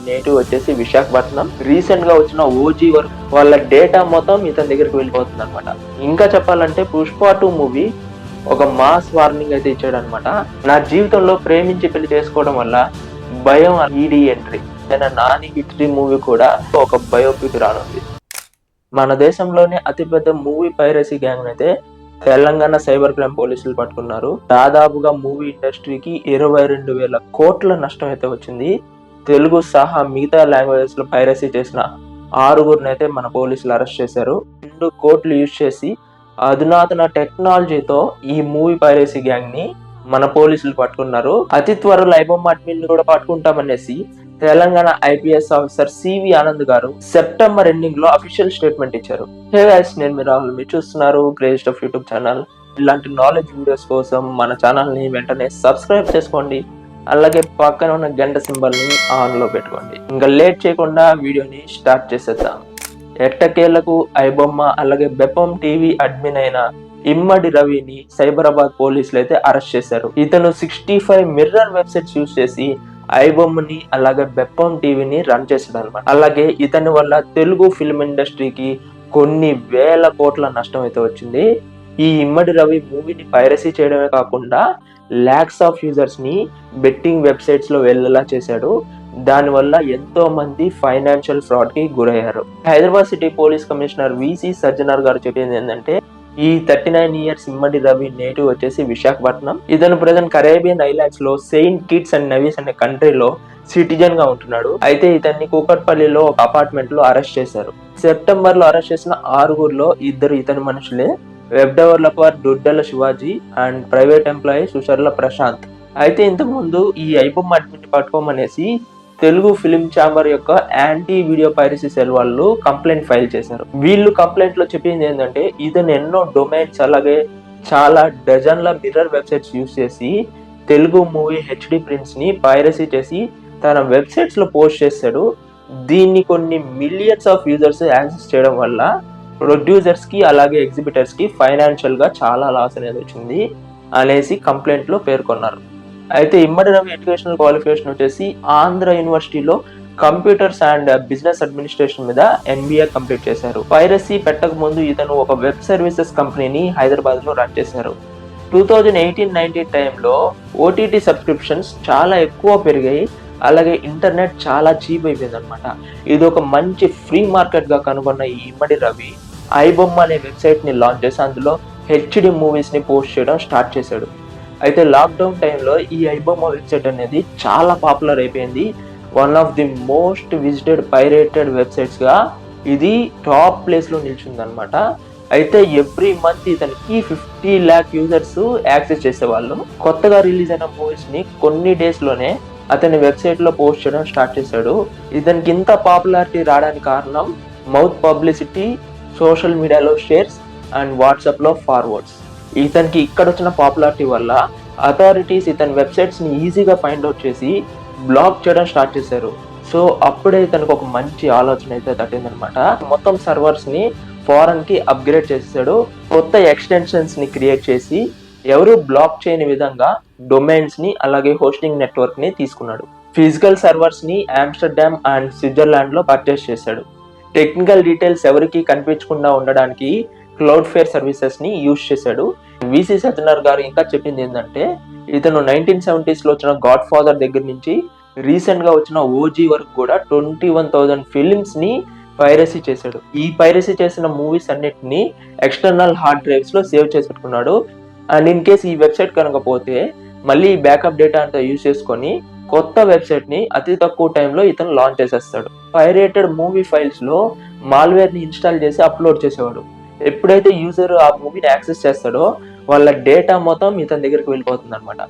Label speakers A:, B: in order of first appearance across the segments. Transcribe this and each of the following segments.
A: Native వచ్చేసి Visakhapatnam. Recent గా వచ్చిన ఓజీ వర్క్ వాళ్ళ డేటా మొత్తం ఇతని దగ్గరికి వెళ్ళిపోతుంది అనమాట. ఇంకా చెప్పాలంటే పుష్ప 2 మూవీ ఒక మాస్ వార్నింగ్ అయితే ఇచ్చాడు అనమాట. నా జీవితంలో ప్రేమించి పెళ్లి చేసుకోవడం వల్ల భయం ED entry. Nani history movie కూడా ఒక బయోపిక్ రానుంది. మన దేశంలోనే అతిపెద్ద మూవీ పైరసీ గ్యాంగ్ అయితే తెలంగాణ సైబర్ క్రైమ్ పోలీసులు పట్టుకున్నారు. దాదాపుగా మూవీ ఇండస్ట్రీకి 22,000 కోట్ల నష్టం అయితే వచ్చింది. తెలుగు సహా మిగతా లాంగ్వేజెస్ లో పైరసీ చేసిన 6గురిని అయితే మన పోలీసులు అరెస్ట్ చేశారు. 2 కోట్లు యూజ్ చేసి అధునాతన టెక్నాలజీతో ఈ మూవీ పైరసీ గ్యాంగ్ ని మన పోలీసులు పట్టుకున్నారు. అతి త్వరలో ఐబొమ్మ అడ్మిన్ కూడా పట్టుకుంటామనేసి Telangana IPS officer C V Anand garu September ending లో అఫీషియల్ స్టేట్మెంట్ ఇచ్చారు. హే గైస్, నేను మీ రాహుల్, మీరు చూస్తున్నారు గ్రేట్ ఆఫ్ యూట్యూబ్ ఛానల్. ఇలాంటి నాలెడ్జ్ వీడియోస్ కోసం మన ఛానల్ ని వెంటనే సబ్స్క్రైబ్ చేసుకోండి. అలాగే పక్కన ఉన్న గంట సింబల్ ని ఆన్ లో పెట్టుకోండి. ఇంకా లేట్ చేయకుండా వీడియోని స్టార్ట్ చేసేద్దాం. ఎట్టకేలకు ఐబొమ్మ అలాగే బెపం టీవీ అడ్మిన్ అయిన ఇమ్మడి రవిని సైబరాబాద్ పోలీసులు అయితే అరెస్ట్ చేశారు. ఇతను 65 మిర్రర్ వెబ్సైట్స్ యూజ్ చేసి ఐబొమ్మని అలాగే బెప్పం టీవీని రన్ చేశాడు అనమాట. అలాగే ఇతని వల్ల తెలుగు ఫిల్మ్ ఇండస్ట్రీకి కొన్ని వేల కోట్ల నష్టం అయితే వచ్చింది. ఈ ఇమ్మడి రవి మూవీని పైరసీ చేయడమే కాకుండా లాక్స్ ఆఫ్ యూజర్స్ ని బెట్టింగ్ వెబ్సైట్స్ లో వెళ్ళేలా చేశాడు. దానివల్ల ఎంతో మంది ఫైనాన్షియల్ ఫ్రాడ్ కి గురయ్యారు. Hyderabad city police commissioner VC Sajjanar గారు చెప్పింది ఏంటంటే, ఈ 39 ఇయర్స్ ఇమ్మడి రవి నేటివ్ వచ్చేసి విశాఖపట్నం. ఇతను ప్రజెంట్ కరేబియన్ ఐలాండ్స్ లో సెయింట్ కిట్స్ అండ్ నెవీస్ అనే కంట్రీలో సిటిజన్ గా ఉంటున్నాడు. అయితే ఇతన్ని కూకట్పల్లిలో ఒక అపార్ట్మెంట్ లో అరెస్ట్ చేశారు. సెప్టెంబర్ లో అరెస్ట్ చేసిన 6గురిలో 2 ఇతని మనుషులే. Web developer Duddala Shivaji and private employee Susarla Prashanth. అయితే ఇంతకు ముందు ఈ ఐబొమ్మ అడ్మిన్ పట్టుకోమనేసి తెలుగు ఫిలిం ఛాంబర్ యొక్క యాంటీ వీడియో పైరసీ సెల్ వాళ్ళు కంప్లైంట్ ఫైల్ చేశారు. వీళ్ళు కంప్లైంట్ లో చెప్పింది ఏంటంటే, ఇతను ఎన్నో డొమైన్స్ అలాగే చాలా డజన్ల మిర్రర్ వెబ్సైట్స్ యూజ్ చేసి తెలుగు మూవీ హెచ్డి ప్రింట్స్ ని పైరసీ చేసి తన వెబ్సైట్స్ లో పోస్ట్ చేశాడు. దీన్ని కొన్ని మిలియన్స్ ఆఫ్ యూజర్స్ యాక్సెస్ చేయడం వల్ల ప్రొడ్యూసర్స్ కి అలాగే ఎగ్జిబిటర్స్ కి ఫైనాన్షియల్ గా చాలా లాస్ అనేది వచ్చింది అనేసి కంప్లైంట్ లో పేర్కొన్నారు. అయితే ఇమ్మడి రవి ఎడ్యుకేషనల్ క్వాలిఫికేషన్ వచ్చేసి ఆంధ్ర యూనివర్సిటీలో కంప్యూటర్స్ అండ్ బిజినెస్ అడ్మినిస్ట్రేషన్ మీద ఎంబీఏ కంప్లీట్ చేశారు. పైరసీ పెట్టక ముందు ఇతను ఒక వెబ్ సర్వీసెస్ కంపెనీని హైదరాబాద్ లో రన్ చేశారు. 2018-19 టైంలో ఓటీటీ సబ్స్క్రిప్షన్స్ చాలా ఎక్కువ పెరిగాయి. అలాగే ఇంటర్నెట్ చాలా చీప్ అయిపోయింది అనమాట. ఇది ఒక మంచి ఫ్రీ మార్కెట్ గా కనుగొన్న ఈ ఇమ్మడి రవి ఐబొమ్మ అనే వెబ్సైట్ ని లాంచ్ చేసి అందులో హెచ్డి మూవీస్ ని పోస్ట్ చేయడం స్టార్ట్ చేశాడు. అయితే లాక్డౌన్ టైంలో ఈ ఐబొమ్మ వెబ్సైట్ అనేది చాలా పాపులర్ అయిపోయింది. One of the most visited pirated websites గా ఇది టాప్ ప్లేస్ లో నిలిచింది అనమాట. అయితే ఎవ్రీ మంత్ ఇతనికి 50 lakh యూజర్స్ యాక్సెస్ చేసేవాళ్ళు. కొత్తగా రిలీజ్ అయిన మూవీస్ ని కొన్ని డేస్ లోనే అతని వెబ్సైట్ లో పోస్ట్ చేయడం స్టార్ట్ చేశాడు. ఇతనికి ఇంత పాపులారిటీ రావడానికి కారణం మౌత్ పబ్లిసిటీ, సోషల్ మీడియాలో షేర్స్ అండ్ వాట్సాప్ లో ఫార్వర్డ్స్. ఇతనికి ఇక్కడ వచ్చిన పాపులారిటీ వల్ల అథారిటీస్ ఇతని వెబ్సైట్స్ ని ఈజీగా ఫైండ్ అవుట్ చేసి బ్లాక్ చేయడం స్టార్ట్ చేశారు. సో అప్పుడే ఇతనికి ఒక మంచి ఆలోచన అయితే తట్టిందనమాట. మొత్తం సర్వర్స్ ని ఫారెన్ కి అప్గ్రేడ్ చేసేసాడు. కొత్త ఎక్స్టెన్షన్స్ ని క్రియేట్ చేసి ఎవరు బ్లాక్ చేయని విధంగా డొమైన్స్ ని అలాగే హోస్టింగ్ నెట్వర్క్ ని తీసుకున్నాడు. ఫిజికల్ సర్వర్స్ ని ఆమ్స్టర్డామ్ అండ్ స్విట్జర్లాండ్ లో పర్చేస్ చేశాడు. టెక్నికల్ డీటెయిల్స్ ఎవరికి కనిపించకుండా ఉండడానికి క్లౌడ్ ఫేర్ సర్వీసెస్ ని యూజ్ చేశాడు. విసి సజ్జనార్ గారు ఇంకా చెప్పింది ఏంటంటే, ఇతను 1970s లో వచ్చిన గాడ్ ఫాదర్ దగ్గర నుంచి రీసెంట్ గా వచ్చిన ఓజీ వరకు కూడా 21,000 ఫిలిమ్స్ ని పైరసీ చేశాడు. ఈ పైరసీ చేసిన మూవీస్ అన్నిటిని ఎక్స్టర్నల్ హార్డ్ డ్రైవ్స్ లో సేవ్ చేసి పెట్టుకున్నాడు. అండ్ ఇన్ కేస్ ఈ వెబ్సైట్ కనుక పోతే మళ్ళీ బ్యాకప్ డేటా అంతా యూజ్ చేసుకొని కొత్త వెబ్సైట్ ని అతి తక్కువ టైంలో ఇతను లాంచ్ చేసేస్తాడు. పైరేటెడ్ మూవీ ఫైల్స్ లో మాల్వేర్ ని ఇన్స్టాల్ చేసి అప్లోడ్ చేసేవాడు. ఎప్పుడైతే యూజర్ ఆ మూవీని యాక్సెస్ చేస్తాడో వాళ్ళ డేటా మొత్తం ఇతని దగ్గరికి వెళ్ళిపోతుంది అనమాట.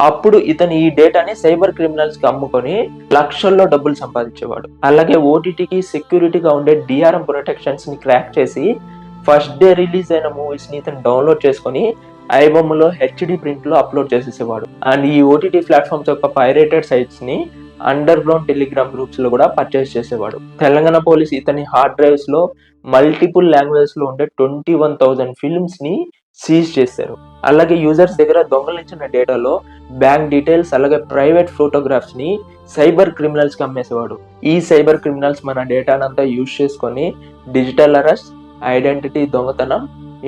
A: అప్పుడు ఇతను ఈ డేటాని సైబర్ క్రిమినల్స్ కి అమ్ముకొని లక్షల్లో డబ్బులు సంపాదించేవాడు. అలాగే ఓటీటీకి సెక్యూరిటీగా ఉండే డిఆర్ఎం ప్రొటెక్షన్స్ ని క్రాక్ చేసి ఫస్ట్ డే రిలీజ్ అయిన మూవీస్ ని ఇతను డౌన్లోడ్ చేసుకొని ఐబొమ్మలో హెచ్డి ప్రింట్ లో అప్లోడ్ చేసేసేవాడు. అండ్ ఈ ఓటీటీ ప్లాట్ఫామ్స్ యొక్క పైరేటెడ్ సైట్స్ ని అండర్ గ్రౌండ్ టెలిగ్రామ్ గ్రూప్స్ లో కూడా పర్చేస్ చేసేవాడు. తెలంగాణ పోలీస్ ఇతని హార్డ్ డ్రైవ్స్ లో మల్టిపుల్ లాంగ్వేజెస్ లో ఉండే 21,000 ఫిల్మ్స్ ని సీజ్ చేశారు. అలాగే యూజర్స్ దగ్గర దొంగలించిన డేటాలో బ్యాంక్ డీటెయిల్స్ అలాగే ప్రైవేట్ ఫోటోగ్రాఫ్స్ ని సైబర్ క్రిమినల్స్ కి అమ్మేసేవాడు. ఈ సైబర్ క్రిమినల్స్ మన డేటానంతా యూజ్ చేసుకొని డిజిటల్ అరెస్ట్, ఐడెంటిటీ దొంగతనం,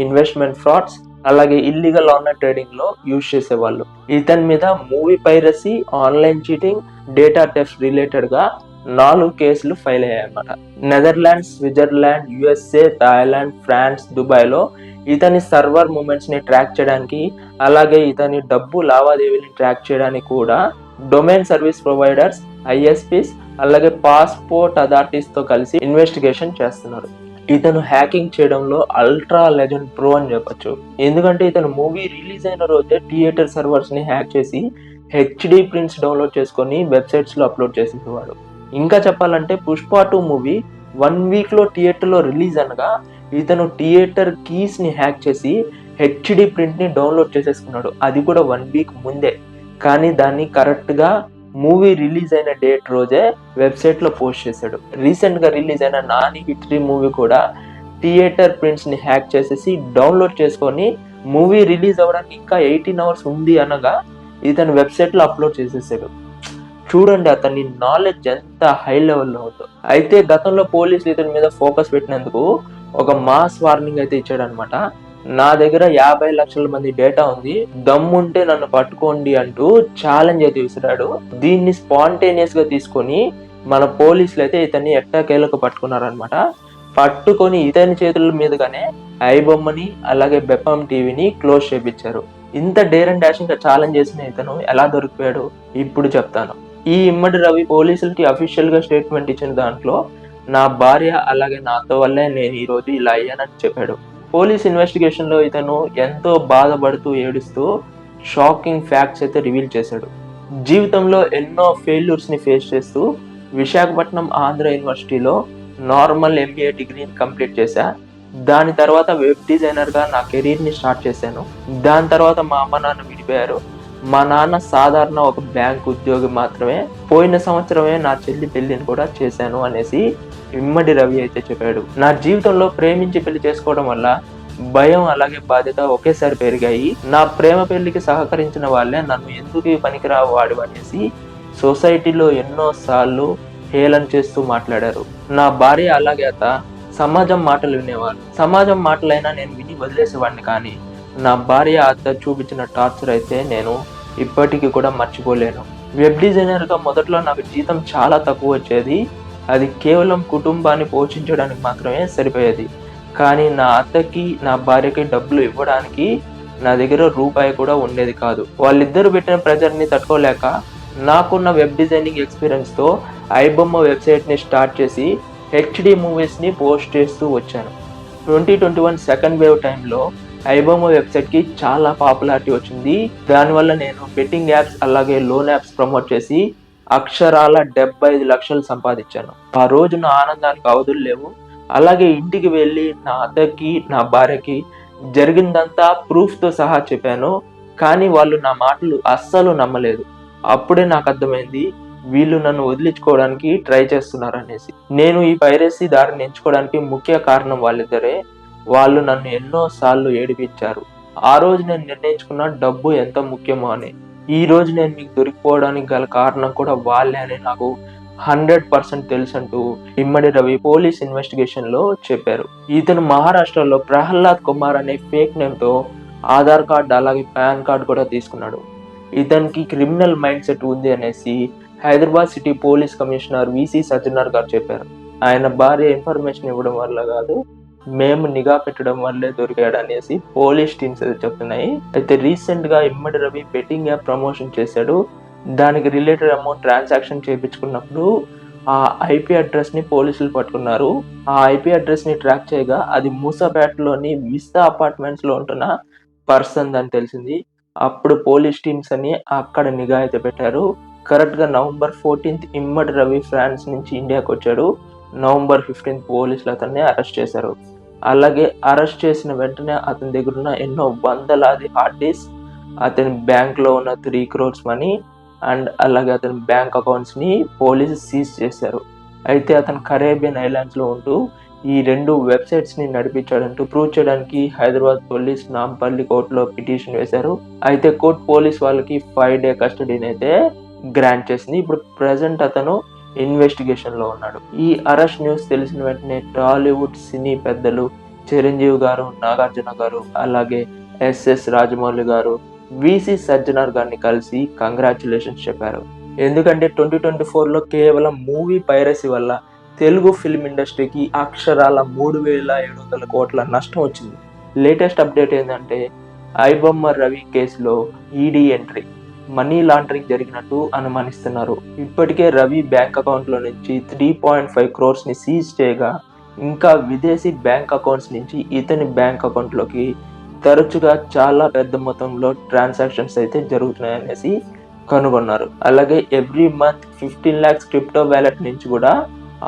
A: ఇన్వెస్ట్మెంట్ ఫ్రాడ్స్ అలాగే ఇల్లీగల్ ఆన్లైన్ ట్రేడింగ్ లో యూజ్ చేసేవాళ్ళు. ఇతని మీద movie piracy, online cheating, data theft related గా 4 కేసులు ఫైల్ అయ్యాయి అన్నమాట. Netherlands, Switzerland, USA, Thailand, France, Dubai లో ఇతని సర్వర్ మూమెంట్స్ ని ట్రాక్ చేయడానికి అలాగే ఇతని డబ్బు లావాదేవీని ట్రాక్ చేయడానికి కూడా డొమైన్ సర్వీస్ ప్రొవైడర్స్, ఐఎస్పీస్ అలాగే పాస్పోర్ట్ అథారిటీస్ తో కలిసి ఇన్వెస్టిగేషన్ చేస్తున్నారు. ఇతను హ్యాకింగ్ చేయడంలో అల్ట్రా లెజెండ్ ప్రో అని చెప్పొచ్చు. ఎందుకంటే ఇతను మూవీ రిలీజ్ అయిన రోజే థియేటర్ సర్వర్స్ ని హ్యాక్ చేసి హెచ్డి ప్రింట్స్ డౌన్లోడ్ చేసుకొని వెబ్సైట్స్ లో అప్లోడ్ చేసేవాడు. ఇంకా చెప్పాలంటే పుష్ప 2 మూవీ 1 వీక్ లో థియేటర్ లో రిలీజ్ అనగా ఇతను థియేటర్ కీస్ ని హ్యాక్ చేసి హెచ్డి ప్రింట్ ని డౌన్లోడ్ చేసేసుకున్నాడు. అది కూడా 1 వీక్ ముందే. కానీ దాన్ని కరెక్ట్ గా మూవీ రిలీజ్ అయిన డేట్ రోజే వెబ్సైట్ లో పోస్ట్ చేశాడు. రీసెంట్ గా రిలీజ్ అయిన నాని హిట్ 3 మూవీ కూడా థియేటర్ ప్రింట్స్ ని హ్యాక్ చేసేసి డౌన్లోడ్ చేసుకొని మూవీ రిలీజ్ అవ్వడానికి ఇంకా 18 అవర్స్ ఉంది అనగా ఇతను వెబ్సైట్ లో అప్లోడ్ చేసేసాడు. చూడండి అతని నాలెడ్జ్ ఎంత హై లెవెల్లో ఉందో. అయితే గతంలో పోలీసులు ఇతని మీద ఫోకస్ పెట్టినందుకు ఒక మాస్ వార్నింగ్ అయితే ఇచ్చాడు అనమాట. నా దగ్గర 50 లక్షల మంది డేటా ఉంది, దమ్ముంటే నన్ను పట్టుకోండి అంటూ ఛాలెంజ్ అయితే విసిరాడు. దీన్ని స్పాంటేనియస్ గా తీసుకొని మన పోలీసులు అయితే ఇతన్ని ఎట్టాకేలకు పట్టుకున్నారనమాట. పట్టుకొని ఇతని చేతుల మీదుగానే ఐబొమ్మని అలాగే బెప్పం టీవీని క్లోజ్ చేపించారు. ఇంత డేర్ అండ్ డాషింగ్ గా ఛాలెంజ్ చేసిన ఇతను ఎలా దొరికిపోయాడు ఇప్పుడు చెప్తాను. ఈ ఇమ్మడి రవి పోలీసులకి అఫీషియల్ గా స్టేట్మెంట్ ఇచ్చిన దాంట్లో నా భార్య అలాగే నాతో వల్లే నేను ఈ రోజు ఇలా అయ్యానని చెప్పాడు. పోలీస్ ఇన్వెస్టిగేషన్ లో ఇతను ఎంతో బాధపడుతూ ఏడుస్తూ షాకింగ్ ఫ్యాక్ట్స్ అయితే రివీల్ చేశాడు. జీవితంలో ఎన్నో ఫెయిల్యూర్స్ ని ఫేస్ చేస్తూ విశాఖపట్నం ఆంధ్ర యూనివర్సిటీలో నార్మల్ ఎంబీఏ డిగ్రీని కంప్లీట్ చేశా. దాని తర్వాత వెబ్ డిజైనర్ గా నా కెరీర్ ని స్టార్ట్ చేశాను. దాని తర్వాత మా అమ్మ నాన్న విడిపోయారు. మా నాన్న సాధారణ ఒక బ్యాంక్ ఉద్యోగి మాత్రమే. పోయిన సంవత్సరమే నా చెల్లి పెళ్లిని కూడా చేశాను అనేసి ఇమ్మడి రవి అయితే చెప్పాడు. నా జీవితంలో ప్రేమించి పెళ్లి చేసుకోవడం వల్ల భయం అలాగే బాధ్యత ఒకేసారి పెరిగాయి. నా ప్రేమ పెళ్లికి సహకరించిన వాళ్ళే నన్ను ఎందుకు పనికిరావు వాడు అనేసి సొసైటీలో ఎన్నో సార్లు హేళన చేస్తూ మాట్లాడారు. నా భార్య అలాగే అత్త సమాజం మాటలు వినేవాళ్ళు. సమాజం మాటలైనా నేను విని వదిలేసేవాడిని. కానీ నా భార్య అత్త చూపించిన టార్చర్ అయితే నేను ఇప్పటికీ కూడా మర్చిపోలేను. వెబ్ డిజైనర్ గా మొదట్లో నాకు జీతం చాలా తక్కువ వచ్చేది. అది కేవలం కుటుంబాన్ని పోషించడానికి మాత్రమే సరిపోయేది. కానీ నా అత్తకి నా భార్యకి డబ్బులు ఇవ్వడానికి నా దగ్గర రూపాయి కూడా ఉండేది కాదు. వాళ్ళిద్దరు పెట్టిన ప్రెజర్ ని తట్టుకోలేక నాకున్న వెబ్ డిజైనింగ్ ఎక్స్పీరియన్స్ తో ఐబొమ్మ వెబ్సైట్ ని స్టార్ట్ చేసి హెచ్డి మూవీస్ ని పోస్ట్ చేస్తూ వచ్చాను. 2021 సెకండ్ వేవ్ టైంలో ఐబొమ్మ వెబ్సైట్ కి చాలా పాపులారిటీ వచ్చింది. దానివల్ల నేను బెట్టింగ్ యాప్స్ అలాగే లోన్ యాప్స్ ప్రమోట్ చేసి అక్షరాల 75 లక్షలు సంపాదించాను. ఆ రోజు నా ఆనందానికి అవధులు లేవు. అలాగే ఇంటికి వెళ్ళి నా అత్తకి నా భార్యకి జరిగిందంతా ప్రూఫ్ తో సహా చెప్పాను. కానీ వాళ్ళు నా మాటలు అస్సలు నమ్మలేదు. అప్పుడే నాకు అర్థమైంది వీళ్ళు నన్ను వదిలించుకోవడానికి ట్రై చేస్తున్నారు అనేసి. నేను ఈ పైరసీ దారిని ఎంచుకోవడానికి ముఖ్య కారణం వాళ్ళిద్దరే. వాళ్ళు నన్ను ఎన్నో సార్లు ఏడిపించారు. ఆ రోజు నేను నిర్ణయించుకున్న డబ్బు ఎంత ముఖ్యమో అని. ఈ రోజు నేను మీకు దొరికిపోవడానికి గల కారణం కూడా వాళ్ళే అని నాకు 100% తెలుసు అంటూ ఇమ్మడి రవి పోలీస్ ఇన్వెస్టిగేషన్ లో చెప్పారు. ఇతను మహారాష్ట్రలో ప్రహ్లాద్ కుమార్ అనే ఫేక్ నేమ్ తో ఆధార్ కార్డ్ అలాగే పాన్ కార్డ్ కూడా తీసుకున్నాడు. ఇతనికి క్రిమినల్ మైండ్ సెట్ ఉంది అనేసి Hyderabad city police commissioner VC Sajjanar గారు చెప్పారు. ఆయన భార్య ఇన్ఫర్మేషన్ ఇవ్వడం వల్ల కాదు, మేము నిఘా పెట్టడం వల్లే దొరికాడు అనేసి పోలీస్ టీమ్స్ అయితే చెప్తున్నాయి. అయితే రీసెంట్ గా ఇమ్మడి రవి బెట్టింగ్ యాప్ ప్రమోషన్ చేశాడు. దానికి రిలేటెడ్ అమౌంట్ ట్రాన్సాక్షన్ చేయించుకున్నప్పుడు ఆ ఐపీ అడ్రస్ ని పోలీసులు పట్టుకున్నారు. ఆ ఐపీ అడ్రస్ ని ట్రాక్ చేయగా అది మూసాపేటలోని విస్తా అపార్ట్మెంట్స్ లో ఉంటున్న పర్సన్ అని తెలిసింది. అప్పుడు పోలీస్ టీమ్స్ అని అక్కడ నిఘా అయితే పెట్టారు. కరెక్ట్ గా November 14th ఇమ్మడి రవి ఫ్రాన్స్ నుంచి ఇండియాకి వచ్చాడు. November 15th పోలీసులు అతన్ని అరెస్ట్ చేశారు. అలాగే అరెస్ట్ చేసిన వెంటనే అతని దగ్గర ఉన్న ఎన్నో వందలాది హార్డ్ డిస్క్, అతని బ్యాంక్ లో ఉన్న 3 crores మనీ అండ్ అలాగే అతని బ్యాంక్ అకౌంట్స్ ని పోలీసు సీజ్ చేశారు. అయితే అతను కరేబియన్ ఐలాండ్స్ లో ఉంటూ ఈ 2 వెబ్సైట్స్ ని నడిపించాడంటూ ప్రూవ్ చేయడానికి హైదరాబాద్ పోలీస్ నాంపల్లి కోర్టులో పిటిషన్ వేశారు. అయితే కోర్టు పోలీస్ వాళ్ళకి 5 డే కస్టడీని అయితే గ్రాంట్ చేసింది. ఇప్పుడు ప్రెసెంట్ అతను ఇన్వెస్టిగేషన్ లో ఉన్నాడు. ఈ అరెస్ట్ న్యూస్ తెలిసిన వెంటనే టాలీవుడ్ సినీ పెద్దలు చిరంజీవి గారు, నాగార్జున గారు, అలాగే ఎస్ఎస్ రాజమౌళి గారు, విసి సజ్జనార్ గారిని కలిసి కంగ్రాచులేషన్స్ చెప్పారు. ఎందుకంటే 2024లో కేవలం మూవీ పైరసీ వల్ల తెలుగు ఫిల్మ్ ఇండస్ట్రీకి అక్షరాల 3,700 కోట్ల నష్టం వచ్చింది. లేటెస్ట్ అప్డేట్ ఏంటంటే ఐబొమ్మ రవి కేసులో ఈడీ ఎంట్రీ, మనీ లాండరింగ్ జరిగినట్టు అనుమానిస్తున్నారు. ఇప్పటికే రవి బ్యాంక్ అకౌంట్ లో నుంచి 3.5 crores ని సీజ్ చేయగా ఇంకా విదేశీ బ్యాంక్ అకౌంట్స్ నుంచి ఇతని బ్యాంక్ అకౌంట్ లోకి తరచుగా చాలా పెద్ద మొత్తంలో ట్రాన్సాక్షన్స్ అయితే జరుగుతున్నాయనేసి కనుగొన్నారు. అలాగే every month 15 lakhs crypto wallet నుంచి కూడా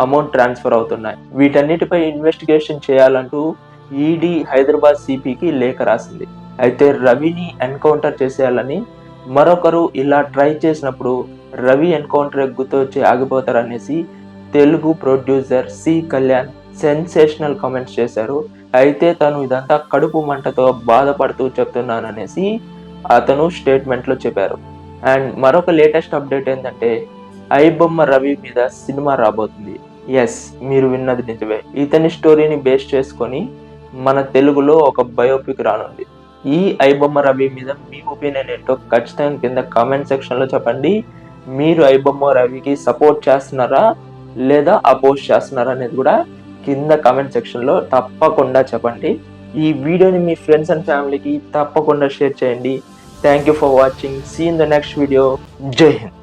A: అమౌంట్ ట్రాన్స్ఫర్ అవుతున్నాయి. వీటన్నిటిపై ఇన్వెస్టిగేషన్ చేయాలంటూ ఈడీ హైదరాబాద్ సిపికి లేఖ రాసింది. అయితే రవిని ఎన్కౌంటర్ చేసేయాలని మరొకరు ఇలా ట్రై చేసినప్పుడు రవి ఎన్కౌంటర్ గుర్తొచ్చి ఆగిపోతారనేసి Telugu producer C Kalyan sensational comments చేశారు. అయితే తను ఇదంతా కడుపు మంటతో బాధపడుతూ చెప్తున్నాననేసి అతను స్టేట్మెంట్ లో చెప్పారు. అండ్ మరొక లేటెస్ట్ అప్డేట్ ఏంటంటే ఐబొమ్మ రవి మీద సినిమా రాబోతుంది. ఎస్, మీరు విన్నది నిజమే. ఇతని స్టోరీని బేస్ చేసుకొని మన తెలుగులో ఒక బయోపిక్ రానుంది. ఈ ఐబొమ్మ రవి మీద మీ ఒపీనియన్ ఏంటో ఖచ్చితంగా కింద కామెంట్ సెక్షన్ లో చెప్పండి. మీరు ఐబొమ్మ రవికి సపోర్ట్ చేస్తున్నారా లేదా అపోజ్ చేస్తున్నారా అనేది కూడా కింద కామెంట్ సెక్షన్ లో తప్పకుండా చెప్పండి. ఈ వీడియోని మీ ఫ్రెండ్స్ అండ్ ఫ్యామిలీకి తప్పకుండా షేర్ చేయండి. Thank you for watching. See in the next video. Jai Hind.